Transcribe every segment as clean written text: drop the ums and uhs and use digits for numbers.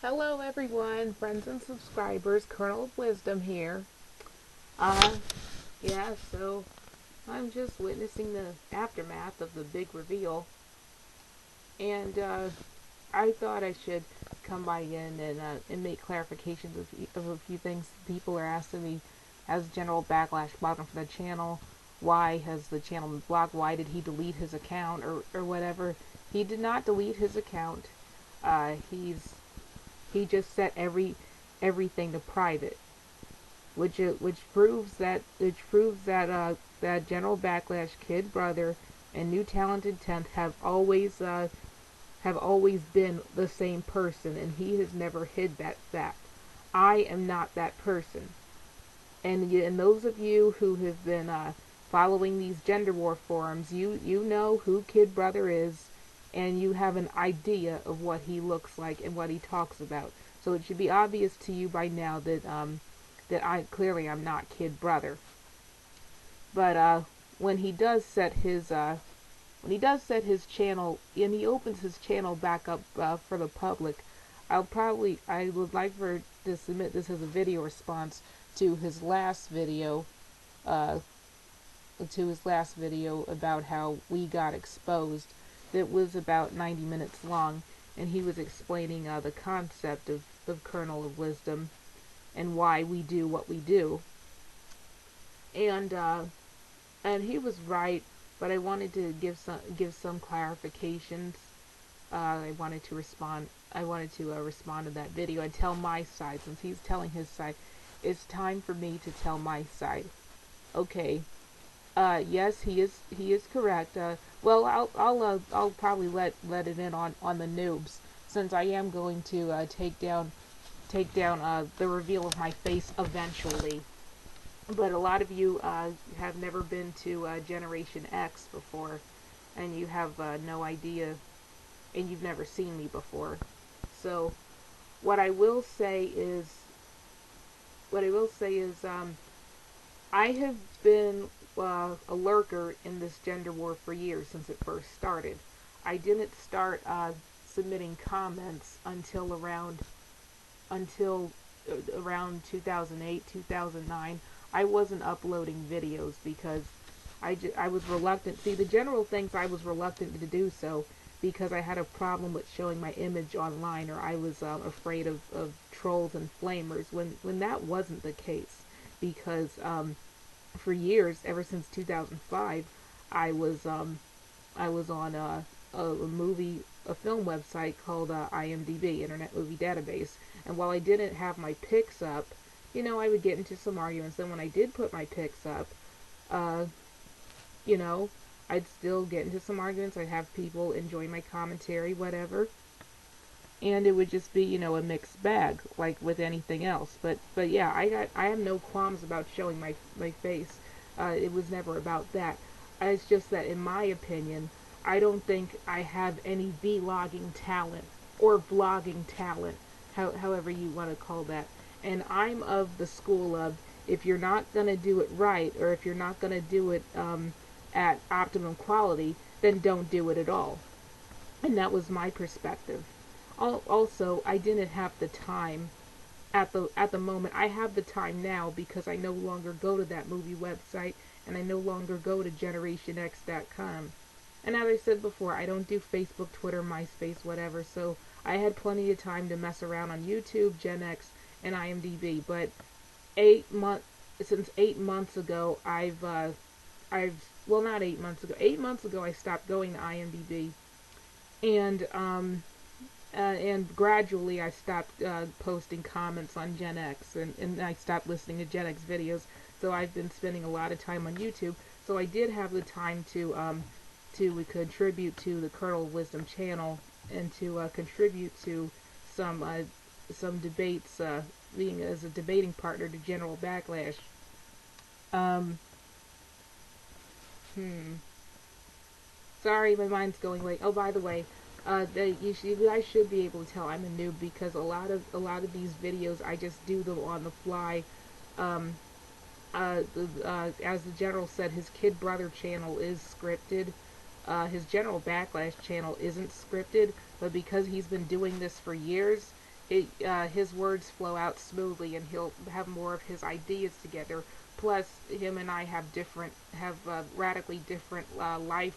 Hello everyone, friends and subscribers, Colonel of Wisdom here. Uh, so I'm just witnessing the aftermath of the big reveal, and I thought I should come by in and make clarifications of a few things people are asking me. Has General Backlash blocked him from the channel? Why has the channel been blocked? Why did he delete his account or whatever? He did not delete his account. He just set everything to private, which proves that that General Backlash kid brother and new talented tenth have always been the same person, and he has never hid that fact. I am not that person, and those of you who have been following these gender war forums, you know who Kid Brother is, and you have an idea of what he looks like and what he talks about. So it should be obvious to you by now that I'm not Kid Brother. But when he does set his channel and he opens his channel back up for the public, I would like to submit this as a video response to his last video, uh, about how we got exposed. That was about 90 minutes long, and he was explaining the concept of Kernel of Wisdom and why we do what we do. And he was right, but I wanted to give some clarifications. I wanted to respond. I wanted to respond to that video and tell my side. Since he's telling his side, it's time for me to tell my side. Okay. Yes, he is correct. Well, I'll probably let it in on the noobs, since I am going to take down the reveal of my face eventually. But a lot of you have never been to Generation X before, and you have no idea, and you've never seen me before. So what I will say is, I have been a lurker in this gender war for years, since it first started. I didn't start submitting comments until around 2008, 2009. I wasn't uploading videos because I was reluctant. See, the general thinks I was reluctant to do so because I had a problem with showing my image online, or I was afraid of trolls and flamers, when that wasn't the case. Because for years, ever since 2005, I was on a film website called IMDb, Internet Movie Database. And while I didn't have my pics up, I would get into some arguments. Then when I did put my pics up, uh, you know, I'd still get into some arguments. I'd have people enjoy my commentary, whatever, and it would just be, a mixed bag, like with anything else. But yeah, I have no qualms about showing my face. It was never about that. It's just that, in my opinion, I don't think I have any vlogging talent or vlogging talent, however you want to call that. And I'm of the school of, if you're not gonna do it right, or if you're not gonna do it at optimum quality, then don't do it at all. And that was my perspective. Also, I didn't have the time at the moment. I have the time now because I no longer go to that movie website, and I no longer go to GenerationX.com. And as I said before, I don't do Facebook, Twitter, MySpace, whatever. So I had plenty of time to mess around on YouTube, Gen X, and IMDb. But 8 months since 8 months ago, well, not 8 months ago. 8 months ago, I stopped going to IMDb, and and gradually I stopped posting comments on Gen X, and I stopped listening to Gen X videos. So I've been spending a lot of time on YouTube. So I did have the time to contribute to the Kernel of Wisdom channel, and to contribute to some debates, being as a debating partner to General Backlash. Um, hmm. Sorry, my mind's going like. Oh, by the way, you guys should be able to tell I'm a noob, because a lot of these videos I just do them on the fly. Um, as the general said, his Kid Brother channel is scripted. His General Backlash channel isn't scripted, but because he's been doing this for years, his words flow out smoothly, and he'll have more of his ideas together. Plus, him and I have radically different life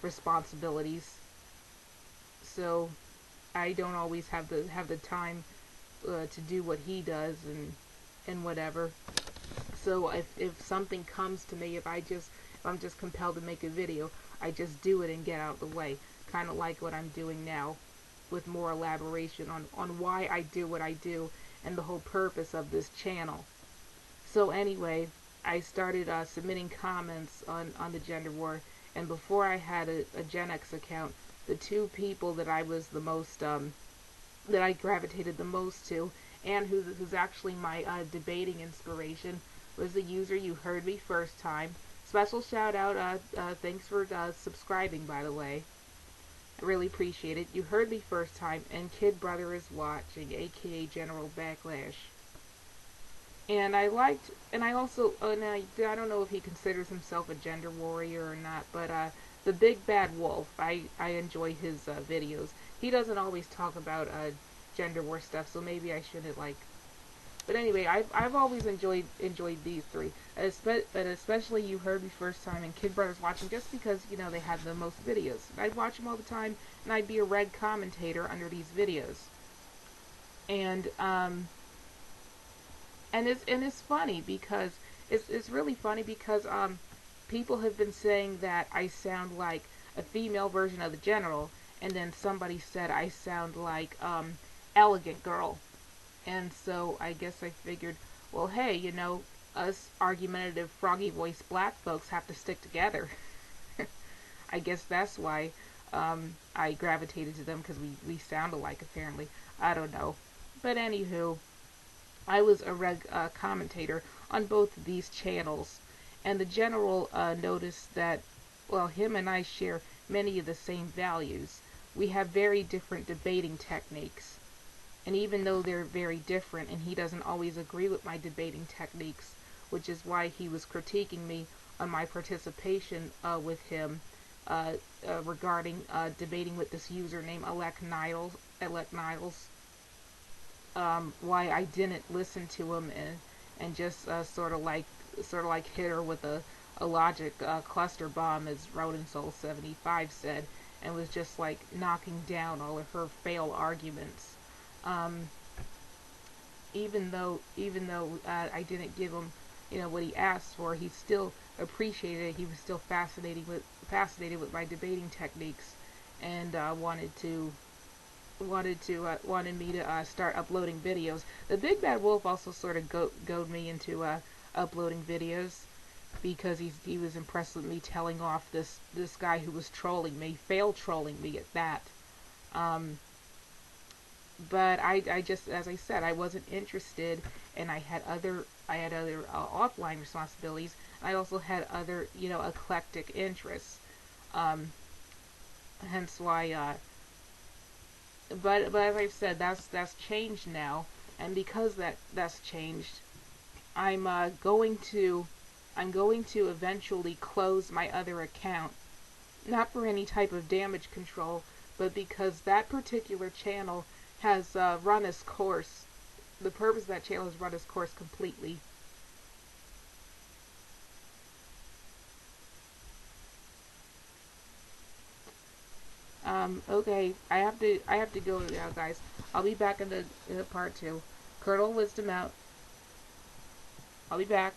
responsibilities, so I don't always have the time to do what he does and whatever. So if something comes to me, if I'm just compelled to make a video, I just do it and get out of the way. Kind of like what I'm doing now, with more elaboration on why I do what I do and the whole purpose of this channel. So anyway, I started submitting comments on the gender war, and before I had a Gen X account, the two people that I was the most that I gravitated the most to, and who's actually my debating inspiration, was the user You Heard Me First Time. Special shout out, thanks for subscribing, by the way. I really appreciate it. You Heard Me First Time, and Kid Brother Is Watching, aka General Backlash. And I also, now, I don't know if he considers himself a gender warrior or not, but the Big Bad Wolf, I enjoy his videos. He doesn't always talk about gender war stuff, so maybe I shouldn't like. But anyway, I've always enjoyed these three, but especially You Heard Me First Time and Kid Brothers Watching, just because they had the most videos. I'd watch them all the time, and I'd be a red commentator under these videos. And it's funny because it's really funny because people have been saying that I sound like a female version of the General, and then somebody said I sound like Elegant Girl. And so I guess I figured, well, hey, us argumentative froggy voiced black folks have to stick together. I guess that's why I gravitated to them, because we sound alike, apparently. I don't know. But anywho, I was a commentator on both of these channels, and the General noticed that, well, him and I share many of the same values. We have very different debating techniques. And even though they're very different, and he doesn't always agree with my debating techniques, which is why he was critiquing me on my participation with him regarding debating with this user named Elect Niles, why I didn't listen to him and just sort of like hit her with a logic cluster bomb, as Rodin Soul 75 said, and was just like knocking down all of her failed arguments. Even though I didn't give him what he asked for, he still appreciated it. He was still fascinated with my debating techniques, and wanted me to start uploading videos. The Big Bad Wolf also sort of goaded me into uploading videos, because he was impressed with me telling off this guy who was trolling me, fail trolling me at that. But I just, as I said, I wasn't interested, and I had other offline responsibilities. I also had other eclectic interests. Hence why. But as I've said, that's changed now, and because that's changed, I'm going to eventually close my other account, not for any type of damage control, but because that particular channel has run its course. The purpose of that channel has run its course completely. Okay, I have to go now, guys. I'll be back in the part 2. Colonel Wisdom out. I'll be back.